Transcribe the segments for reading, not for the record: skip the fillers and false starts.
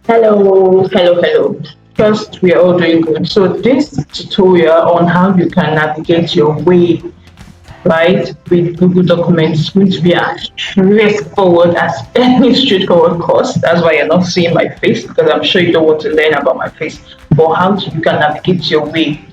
Hello. First, we are all doing good. So this tutorial on how you can navigate your way, right, with Google Documents is going to be as straightforward as any straightforward course. That's why you're not seeing my face because I'm sure you don't want to learn about my face. But you can navigate your way,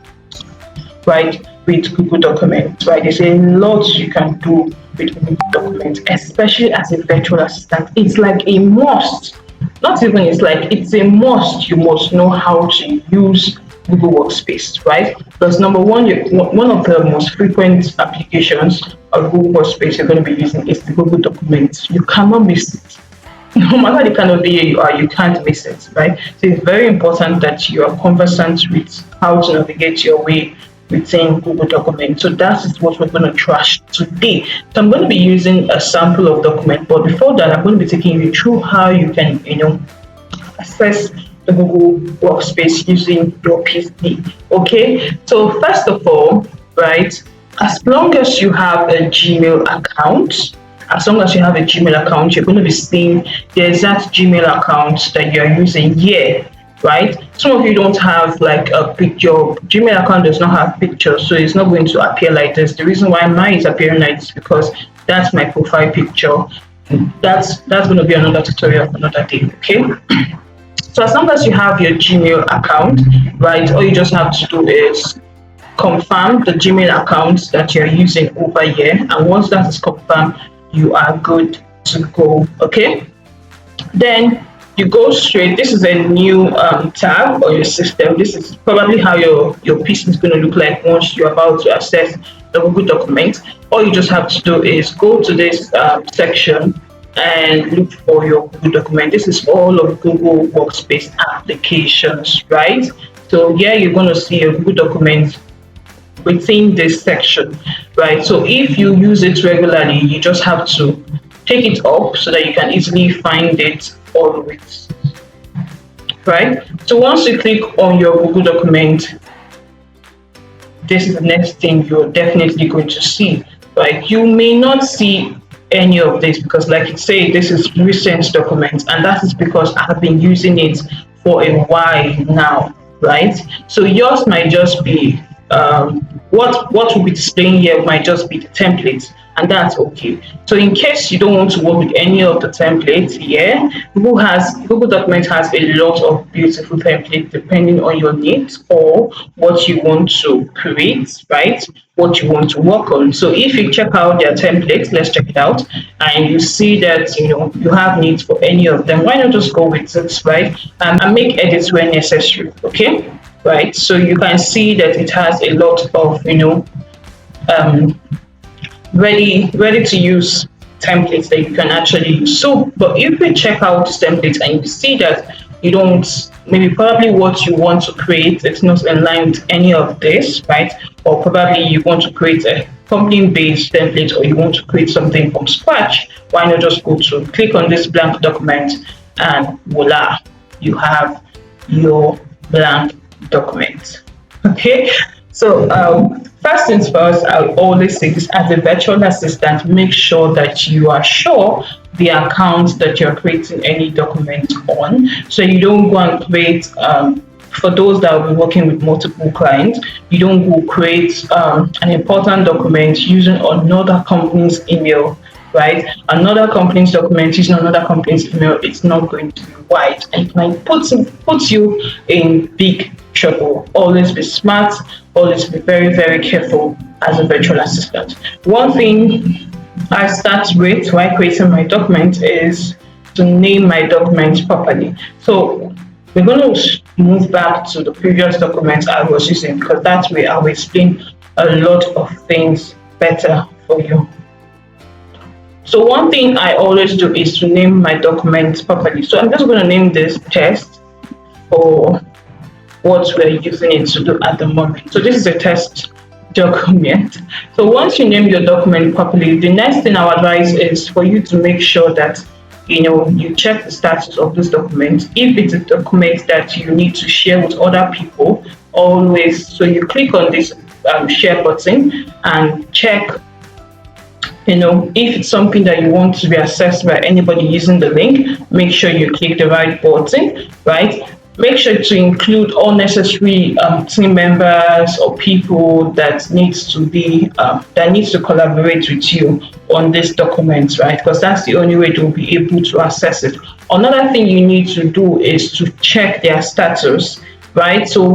right, with Google Documents, right? There's a lot you can do with Google Documents, especially as a virtual assistant. It's like a must. Not even it's like it's a must. You must know how to use Google Workspace, right? Because number one, one of the most frequent applications of Google Workspace you're going to be using is the Google Documents. You cannot miss it. No matter the kind of VA you are, you can't miss it, right? So it's very important that you are conversant with how to navigate your way within Google Documents. So that is what we're going to trash today. So I'm going to be using a sample of document, but before that, I'm going to be taking you through how you can, access the Google Workspace using your PC. Okay. So first of all, right, as long as you have a Gmail account, you're going to be seeing the exact Gmail account that you're using here, right? Some of you don't have like a picture. Gmail account does not have pictures, so it's not going to appear like this. The reason why mine is appearing like this is because that's my profile picture. That's going to be another tutorial for another day, okay? So as long as you have your Gmail account, right, all you just have to do is confirm the Gmail account that you're using over here. And once that is confirmed, you are good to go. Okay. Then you go straight. This is a new tab on your system. This is probably how your PC is going to look like once you're about to access the Google document. All you just have to do is go to this section and look for your Google document. This is all of Google Workspace applications, right? So here you're going to see your Google document within this section, right? So if you use it regularly, you just have to take it up so that you can easily find it always, right? So once you click on your Google document, this is the next thing you're definitely going to see, right? You may not see any of this because, like you say, this is recent documents, and that is because I have been using it for a while now, right? So yours might just be what will be displaying here might just be the templates, and that's okay. So in case you don't want to work with any of the templates here, Google Documents has a lot of beautiful templates depending on your needs or what you want to create, right? What you want to work on. So if you check out their templates, let's check it out, and you see that you have needs for any of them, why not just go with it, right? And make edits where necessary, okay? Right, so you can see that it has a lot of ready to use templates that you can actually use. So but if you check out templates and you see that you don't, maybe probably what you want to create, it's not in line with any of this, right? Or probably you want to create a company based template, or you want to create something from scratch, why not just click on this blank document, and voila, you have your blank document. Okay, so first things first, I'll always say this: as a virtual assistant, make sure that you are sure the account that you're creating any document on, so you don't go and create for those that will be working with multiple clients, you don't go create an important document using another company's email, right? Another company's document using another company's email, it's not going to be wide, and it might put you in big trouble. Always be smart, always be very, very careful as a virtual assistant. One thing I start with while creating my document is to name my document properly. So we're going to move back to the previous document I was using, because that way I will explain a lot of things better for you. So one thing I always do is to name my document properly. So I'm just going to name this test for what we're using it to do at the moment. So this is a test document. So once you name your document properly, the next thing I would advise is for you to make sure that you check the status of this document. If it's a document that you need to share with other people, always, so you click on this share button and check if it's something that you want to be accessed by anybody using the link, make sure you click the right button, right? Make sure to include all necessary team members or people that needs to collaborate with you on this document, right? Because that's the only way they'll be able to access it. Another thing you need to do is to check their status, right? So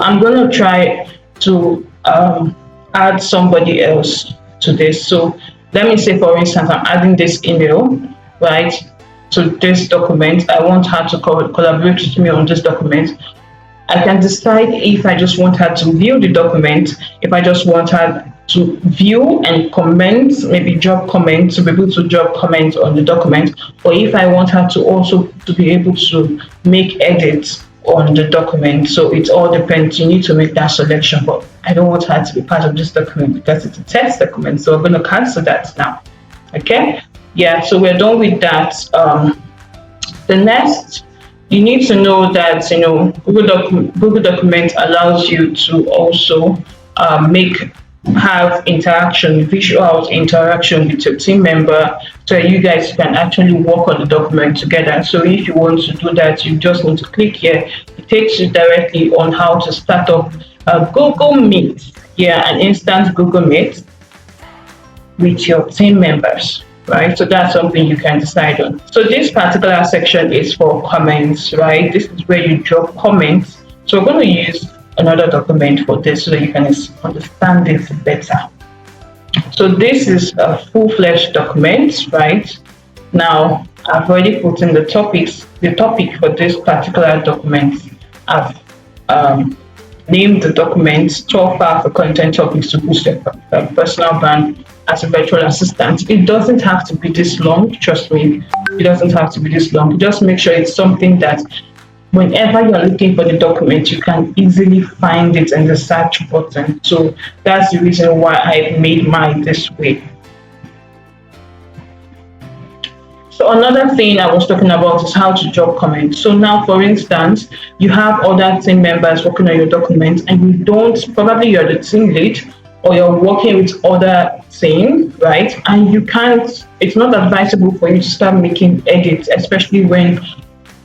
I'm going to try to add somebody else to this. So let me say, for instance, I'm adding this email, right, to this document. I want her to collaborate with me on this document. I can decide if I just want her to view the document, if I just want her to view and comment, maybe drop comments, to be able to drop comments on the document, or if I want her to also to be able to make edits on the document. So it all depends. You need to make that selection, but I don't want her to be part of this document because it's a text document. So I'm going to cancel that now. Okay. Yeah. So we're done with that. The next, you need to know that Google Document allows you to also have visual interaction with your team member, so you guys can actually work on the document together. So if you want to do that, you just need to click here. It takes you directly on how to start up Google Meet. Yeah, an instant Google Meet with your team members, right? So that's something you can decide on. So this particular section is for comments, right? This is where you drop comments. So we're going to use another document for this so that you can understand this better. So this is a full-fledged document, right? Now I've already put in the topic for this particular document. I've named the document 12 powerful content topics to boost your personal brand as a virtual assistant. It doesn't have to be this long, trust me. It doesn't have to be this long. Just make sure it's something that whenever you're looking for the document, you can easily find it in the search button. So that's the reason why I made mine this way. So another thing I was talking about is how to drop comments. So now, for instance, you have other team members working on your document and probably you're the team lead or you're working with other team, right? And it's not advisable for you to start making edits, especially when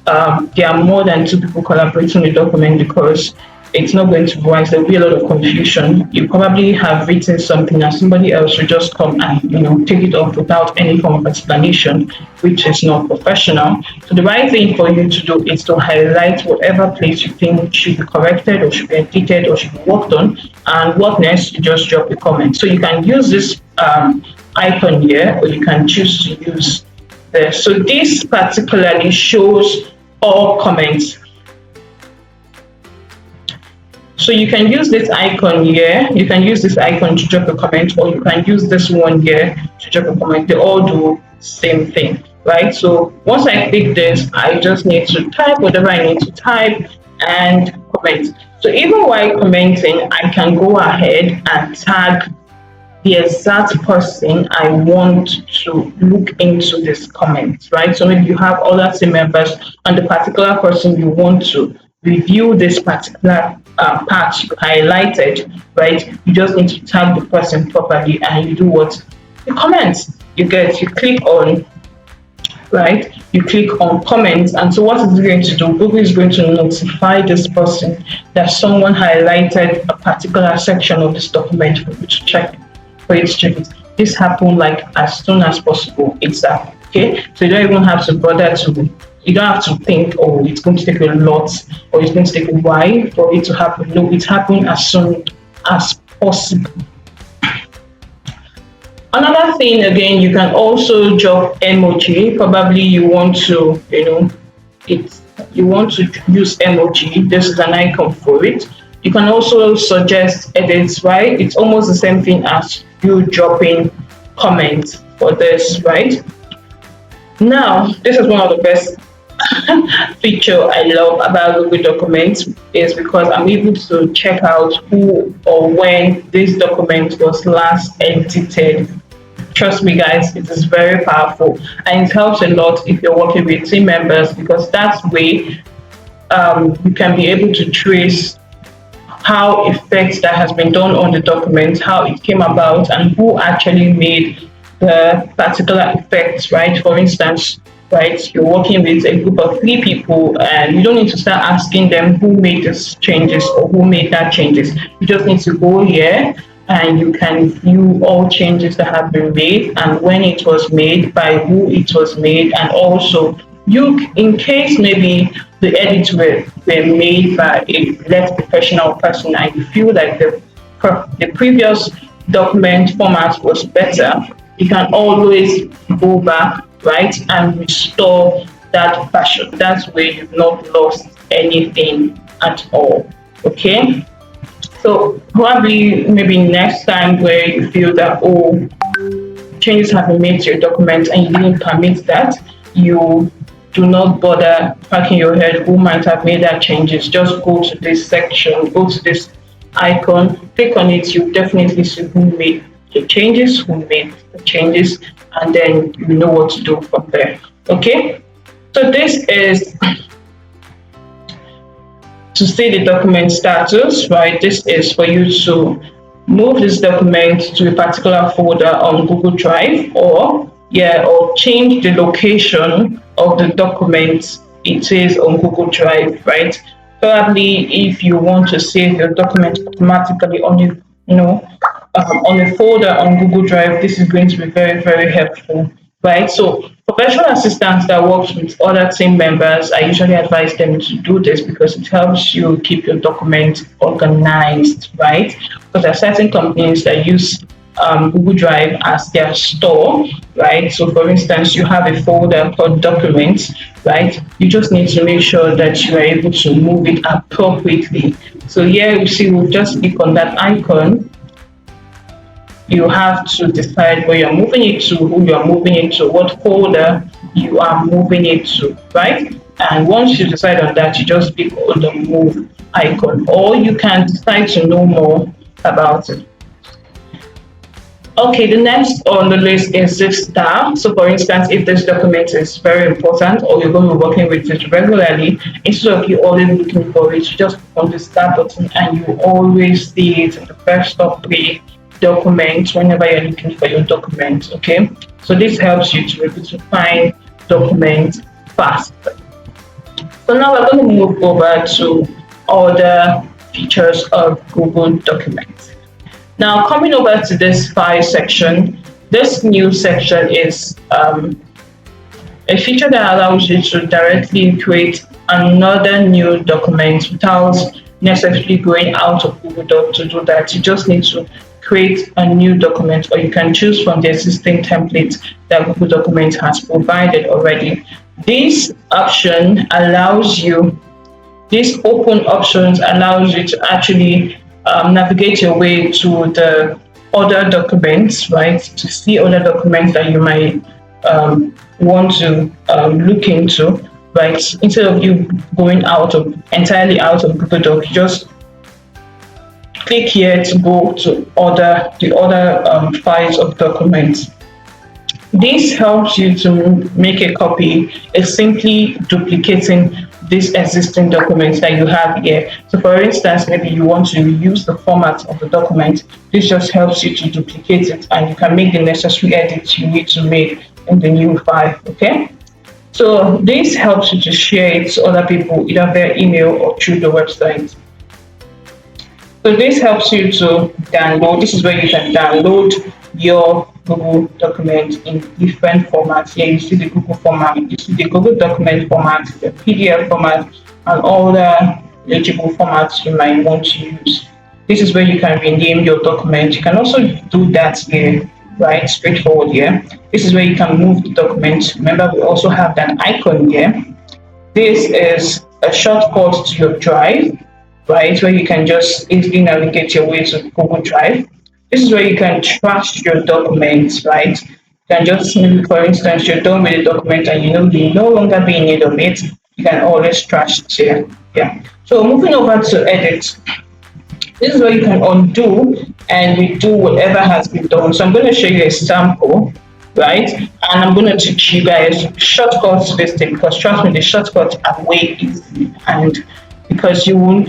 there are more than two people collaborating on the document, because it's not going to be wise. There will be a lot of confusion. You probably have written something and somebody else will just come and take it off without any form of explanation, which is not professional. So the right thing for you to do is to highlight whatever place you think should be corrected or should be edited or should be worked on, and what next, you just drop a comment. So you can use this icon here, or you can choose to use this. So this particularly shows all comments. So you can use this icon here, you can use this icon to drop a comment, or you can use this one here to drop a comment. They all do the same thing, right? So once I click this, I just need to type whatever I need to type and comment. So even while commenting, I can go ahead and tag the exact person I want to look into this comment, right? So maybe you have other team members and the particular person you want to review this particular part you highlighted, right? You just need to tag the person properly and you do what? You comment. You click on, right? You click on comments, and so what is it going to do? Google is going to notify this person that someone highlighted a particular section of this document for you to check it. This happened like as soon as possible. Exactly. Okay, so you don't even have to bother you don't have to think, oh, it's going to take a lot or it's going to take a while for it to happen. No, it's happening as soon as possible. Another thing, again, you can also drop emoji. Probably you want to, you want to use emoji. This is an icon for it. You can also suggest edits, right? It's almost the same thing as you dropping comments for this, right? Now, this is one of the best feature I love about Google Documents, is because I'm able to check out who or when this document was last edited. Trust me, guys, it is very powerful and it helps a lot if you're working with team members, because that way you can be able to trace how effects that has been done on the document, how it came about, and who actually made the particular effects, right? For instance, right, you're working with a group of 3 people, and you don't need to start asking them who made these changes or who made that changes. You just need to go here and you can view all changes that have been made and when it was made, by who it was made, and also you, in case maybe the edits were made by a less professional person and you feel like the previous document format was better, you can always go back, right, and restore that version. That's where you've not lost anything at all. Okay. So probably maybe next time where you feel that, oh, changes have been made to your document and you didn't permit that, you do not bother cracking your head who might have made that changes. Just go to this section, go to this icon, click on it. You definitely see who made the changes, and then you know what to do from there. Okay, so this is to see the document status, right? This is for you to move this document to a particular folder on Google Drive, or change the location of the document it is on Google Drive, right? Probably if you want to save your document automatically on on a folder on Google Drive, this is going to be very, very helpful, right? So for virtual assistants that works with other team members, I usually advise them to do this because it helps you keep your document organized, right? Because there are certain companies that use Google Drive as their store, right? So for instance, you have a folder called documents, right? You just need to make sure that you are able to move it appropriately. So here you see, we'll just click on that icon. You have to decide where you're moving it to, who you're moving it to, what folder you are moving it to, right? And once you decide on that, you just click on the move icon, or you can decide to know more about it. Okay, the next on the list is this tab. So for instance, if this document is very important or you're going to be working with it regularly, instead of you always looking for it, you just click on the start button and you always see it in the first of 3 documents whenever you're looking for your document. Okay, so this helps you to be able to find documents fast. So now we're going to move over to other features of Google Documents. Now, coming over to this file section, this new section is a feature that allows you to directly create another new document without necessarily going out of Google Docs to do that. You just need to create a new document, or you can choose from the existing template that Google Documents has provided already. This option allows you, these open options allows you to actually navigate your way to the other documents, right? To see other documents that you might want to look into, right? Instead of you going entirely out of Google Docs, just click here to go to the other files of documents. This helps you to make a copy. It's simply duplicating these existing documents that you have here. So for instance, maybe you want to use the format of the document. This just helps you to duplicate it and you can make the necessary edits you need to make in the new file, okay? So this helps you to share it to other people, either via email or through the website. So this helps you to download. This is where you can download your Google document in different formats. Here you see the Google format, you see the Google document format, the PDF format, and all the eligible formats you might want to use. This is where you can rename your document. You can also do that here, right? Straightforward here. This is where you can move the document. Remember, we also have that icon here. This is a shortcut to your Drive, right? Where you can just easily navigate your way to Google Drive. This is where you can trash your documents, right? You can just, maybe for instance, you're done with the document and you know you no longer be in need of it. You can always trash it here. Yeah. So moving over to edit. This is where you can undo and redo whatever has been done. So I'm going to show you a sample, right? And I'm going to teach you guys shortcuts to this thing because trust me, the shortcuts are way easy and because you won't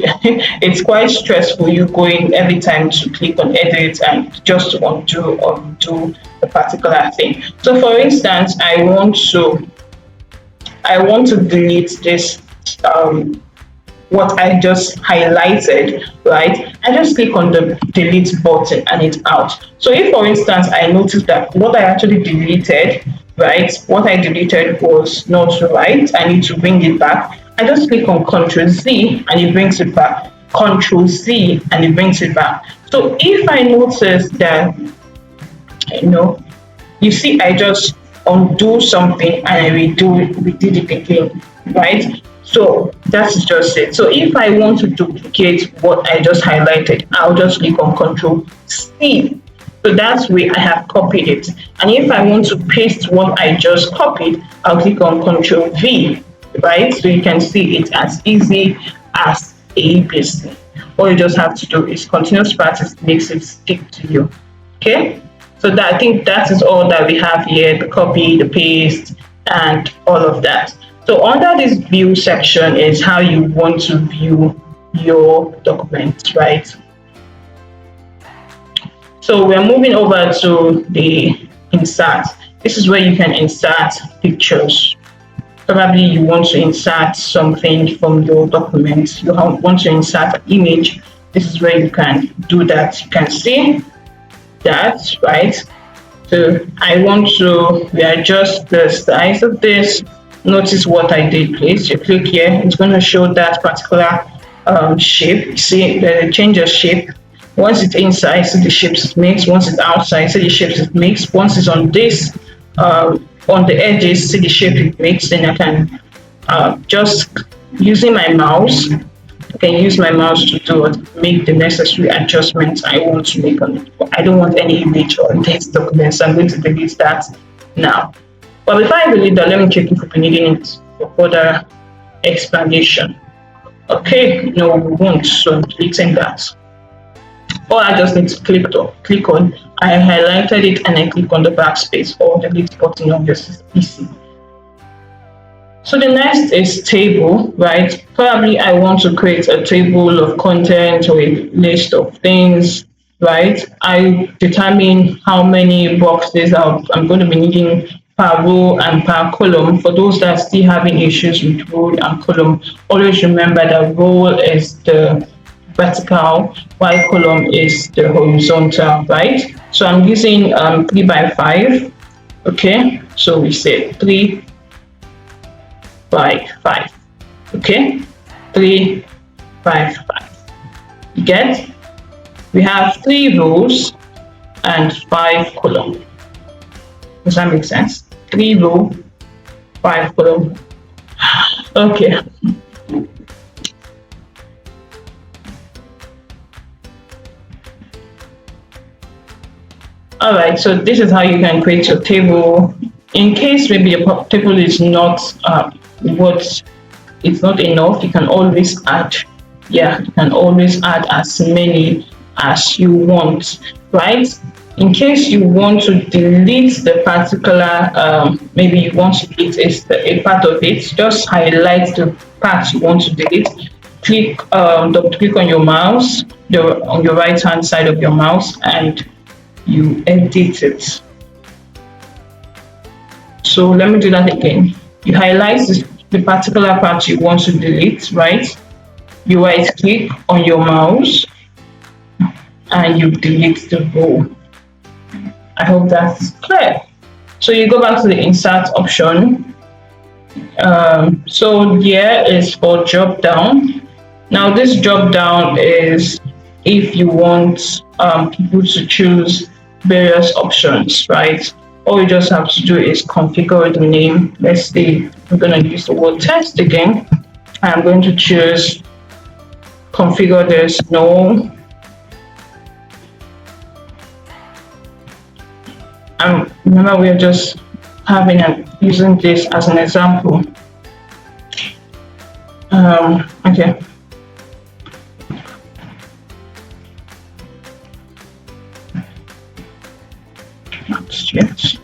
it's quite stressful you going every time to click on edit and just to undo a particular thing. So for instance, I want to delete this um what I just highlighted, right? I just click on the delete button and it's out. So if for instance I notice that what I actually deleted, right, what I deleted was not right, I need to bring it back. I just click on Control Z and it brings it back. Control Z and it brings it back. So if I notice that, you know, you see, I just undo something and I redid it again, right? So that's just it. So if I want to duplicate what I just highlighted, I'll just click on Control C. So that's where I have copied it. And if I want to paste what I just copied, I'll click on Control V, right? So you can see it's as easy as ABC. All you just have to do is continuous practice makes it stick to you. Okay? So that I think that is all that we have here, the copy, the paste, and all of that. So under this view section is how you want to view your document, right? So we're moving over to the insert. This is where you can insert pictures. Probably you want to insert something from your document. You want to insert an image. This is where you can do that. You can see that, right? So I want to readjust the size of this. Notice what I did, please. You click here, it's going to show that particular shape. You see the change of shape. Once it's inside, see the shapes it makes. Once it's outside, see the shapes it makes. Once it's on this, on the edges, see the shape it makes. Then I can just using my mouse, I can use my mouse to make the necessary adjustments I want to make on it. I don't want any image on this document, so I'm going to delete that now. But before I delete that, let me check if we'll be needing it for further explanation. Okay, no, we won't, so I'm deleting that. All I just need to click on, I highlighted it and I click on the backspace or the delete button on your PC. So the next is table, right? Probably I want to create a table of content or a list of things, right? I determine how many boxes I'm going to be needing per row and per column. For those that are still having issues with row and column, always remember that row is the vertical, while column is the horizontal, right? So I'm using 3 by 5. Okay, so we say 3 by 5. Okay, 3 by 5. You get? We have 3 rows and 5 columns. Does that make sense? 3 row, 5 column. Okay. All right, so this is how you can create your table. In case maybe your table is not it's not enough, you can always add. Yeah, you can always add as many as you want, right? In case you want to delete the particular, maybe you want to delete a part of it, just highlight the part you want to delete. Click on your mouse, on your right hand side of your mouse, and you edit it. So let me do that again. You highlight the particular part you want to delete, right? You right click on your mouse and you delete the row. I hope that's clear. So you go back to the insert option. So here is for drop down. Now this drop down is if you want people to choose various options, right? All you just have to do is configure the name. Let's say I'm going to use the word test again. I'm going to choose configure this no. Remember, we're just using this as an example. Okay. Not yet.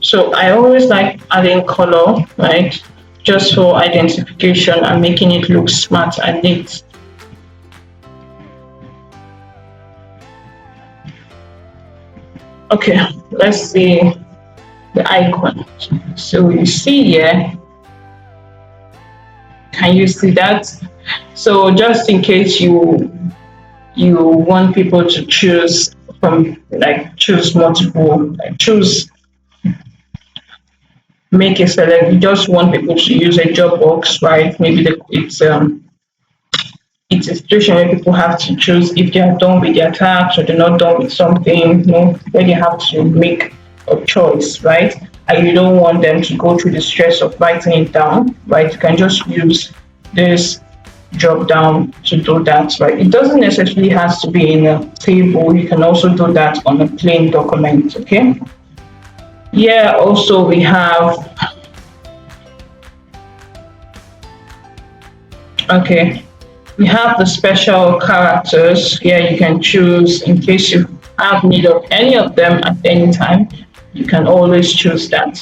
So I always like adding color, right? Just for identification and making it look smart and neat. Okay, let's see the icon. So you see here, can you see that? So just in case you want people to choose from, like choose multiple, like choose, make a select, you just want people to use a job box, right? Maybe it's a situation where people have to choose if they are done with their task or they're not done with something, where they have to make a choice, right? And you don't want them to go through the stress of writing it down, right? You can just use this drop down to do that, right? It doesn't necessarily has to be in a table. You can also do that on a plain document, okay? Yeah, also we have, okay, we have the special characters. Here you can choose in case you have need of any of them at any time. You can always choose that.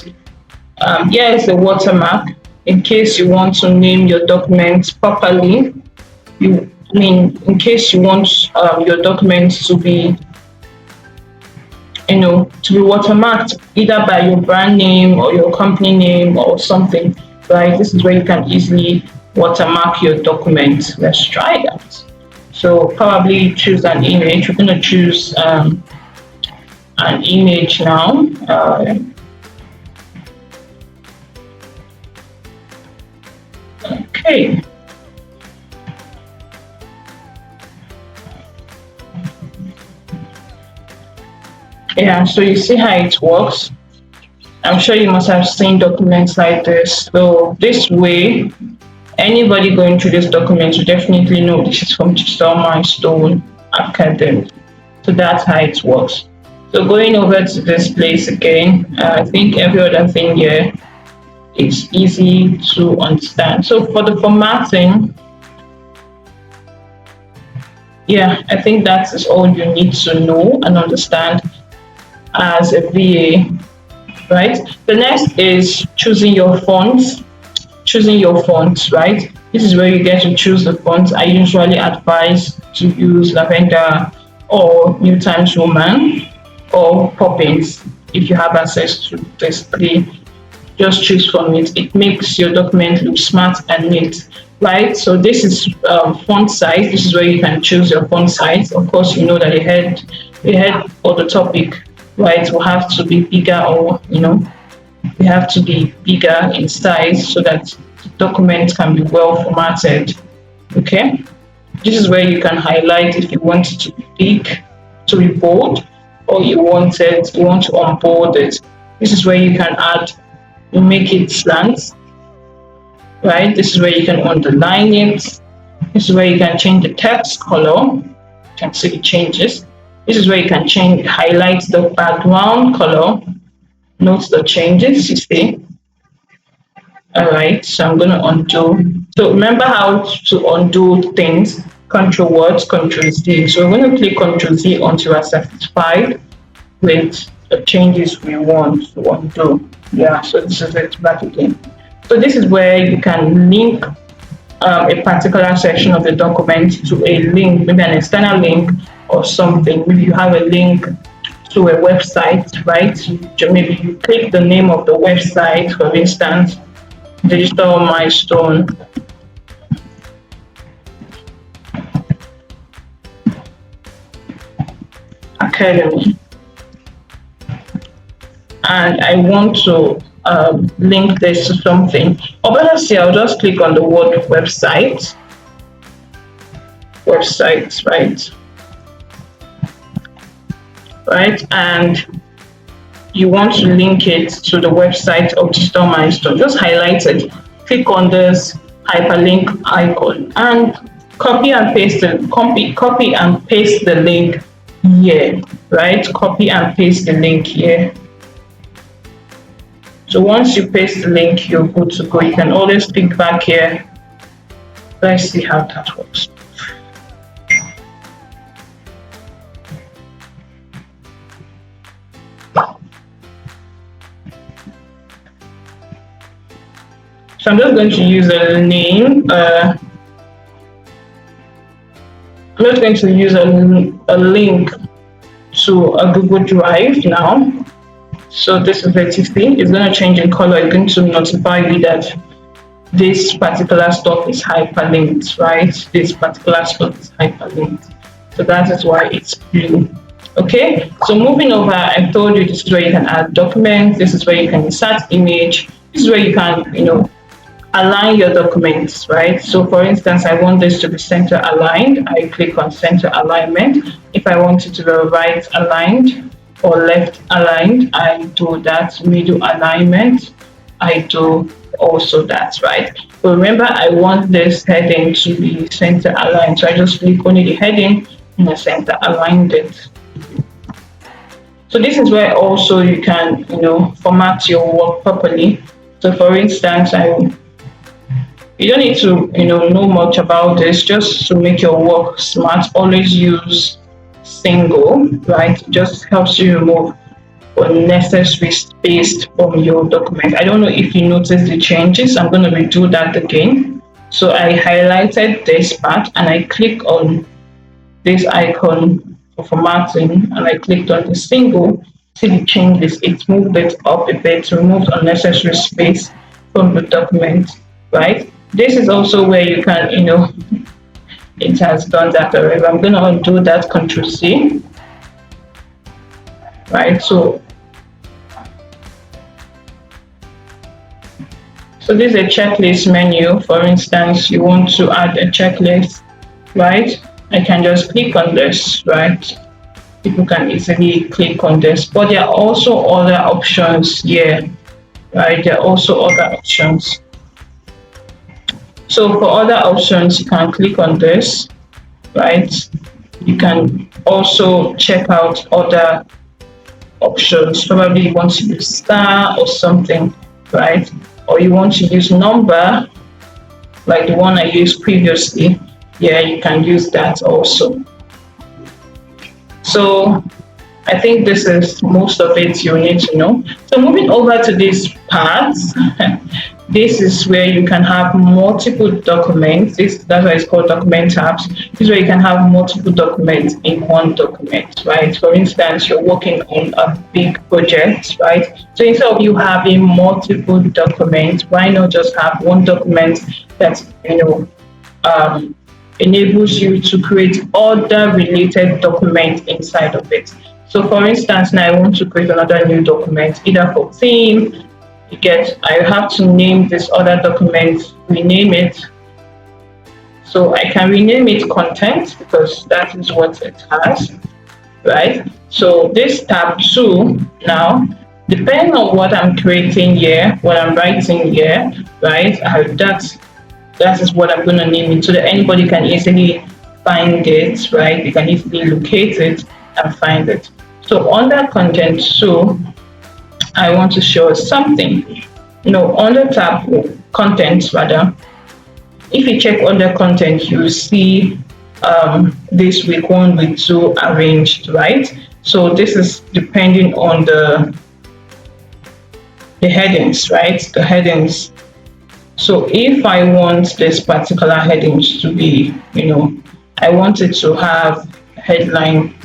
Here is the watermark. In case you want to name your document properly, in case you want your documents to be, to be watermarked either by your brand name or your company name or something, right? This is where you can easily watermark your document. Let's try that. So probably choose an image. We're going to choose an image now. Okay. Yeah, so you see how it works. I'm sure you must have seen documents like this. So this way, anybody going through this document will definitely know this is from Digital Milestone Academy. So that's how it works. So going over to this place again, I think every other thing here is easy to understand. So for the formatting, yeah, I think that is all you need to know and understand as a VA, right? The next is choosing your fonts. Choosing your fonts, right? This is where you get to choose the fonts. I usually advise to use Lavender or New Times Roman or Poppins if you have access to this three. Just choose from it. It makes your document look smart and neat, right? So this is font size. This is where you can choose your font size. Of course, you know that the head or the topic, right, will have to be bigger, or they have to be bigger in size so that the document can be well formatted. Okay, this is where you can highlight if you want it to be big, to be bold, or you want to unbold it. This is where you can add, you make it slant, right? This is where you can underline it. This is where you can change the text color. You can see the changes. This is where you can highlight the background color. Note the changes, you see. All right, so I'm going to undo. So remember how to undo things. Control what? Control Z. So we're going to click Control Z until we're satisfied with the changes we want to undo. Yeah, so this is it back again. So this is where you can link a particular section of the document to a link, maybe an external link or something. Maybe you have a link to a website, right? Maybe you click the name of the website, for instance, Digital Milestone Academy, and I want to link this to something. Or better say, I'll just click on the word website, right? And you want to link it to the website of Digital Milestone. Just highlight it, click on this hyperlink icon, and copy and paste the link here, right? Copy and paste the link here. So once you paste the link, you're good to go. You can always click back here. Let's see how that works. So I'm just going to use a name. I'm just going to use a link to a Google Drive now. So this is etc. It's going to change in color. It's going to notify you that this particular stuff is hyperlinked, right? This particular stuff is hyperlinked. So that is why it's blue. Okay, so moving over, I told you this is where you can add documents. This is where you can insert image. This is where you can, align your documents, right? So for instance, I want this to be center aligned. I click on center alignment. If I want it to be right aligned or left aligned, I do that. Middle alignment, I do also that, right? But remember, I want this heading to be center aligned. So I just click only the heading and I center aligned it. So this is where also you can, format your work properly. So for instance, you don't need to, know much about this. Just to make your work smart, always use single, right? It just helps you remove unnecessary space from your document. I don't know if you noticed the changes. I'm going to redo that again. So I highlighted this part and I click on this icon for formatting and I clicked on the single. See the changes. It moved it up a bit, removed unnecessary space from the document, right? This is also where you can, it has done that already. I'm going to undo that, Control C, right? So this is a checklist menu. For instance, you want to add a checklist, right? I can just click on this, right? People can easily click on this, but there are also other options here, right? There are also other options. So for other options, you can click on this, right? You can also check out other options. Probably you want to use star or something, right? Or you want to use number, like the one I used previously. Yeah, you can use that also. So I think this is most of it you need to know. So moving over to these parts, this is where you can have multiple documents. That's why it's called document tabs. This is where you can have multiple documents in one document, right? For instance, you're working on a big project, right? So instead of you having multiple documents, why not just have one document that, enables you to create other related documents inside of it. So for instance, now I want to create another new document, either for theme, I have to name this other document, rename it. So I can rename it content because that is what it has, right? So this tab 2 now, depending on what I'm creating here, what I'm writing here, right? That is what I'm going to name it so that anybody can easily find it, right? They can easily locate it and find it. So under content 2, I want to show something. Under tab content rather, if you check under content, you see this week 1, week 2 arranged, right? So this is depending on the headings, right? The headings. So if I want this particular headings to be, I want it to have headline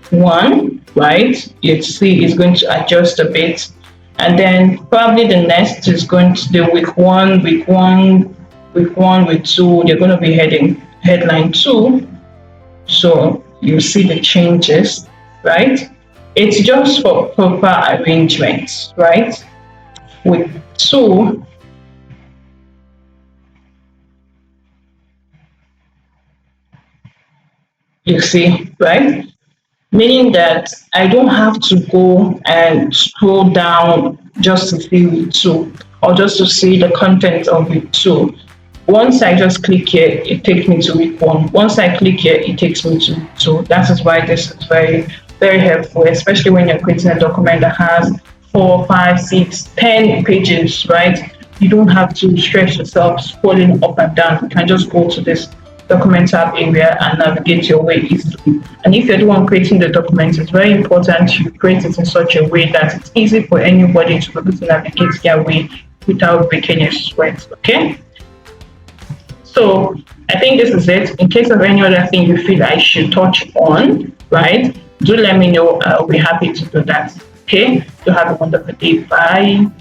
1, right? You see it's going to adjust a bit. And then probably the next is going to the week 1, week 2, they're going to be headline 2. So you see the changes, right? It's just for proper arrangement, right? With 2, you see, right? Meaning that I don't have to go and scroll down just to see week 2 or just to see the content of week 2. Once I just click here, it takes me to week 1. Once I click here, it takes me to week 2. That is why this is very, very helpful, especially when you're creating a document that has 4, 5, 6, 10 pages, right? You don't have to stress yourself scrolling up and down. You can just go to this document tab area and navigate your way easily. And if you're the one creating the document, it's very important you create it in such a way that it's easy for anybody to be able to navigate their way without breaking a sweat. Okay. So I think this is it. In case of any other thing you feel I should touch on, right? Do let me know. I'll be happy to do that. Okay. So have a wonderful day. Bye.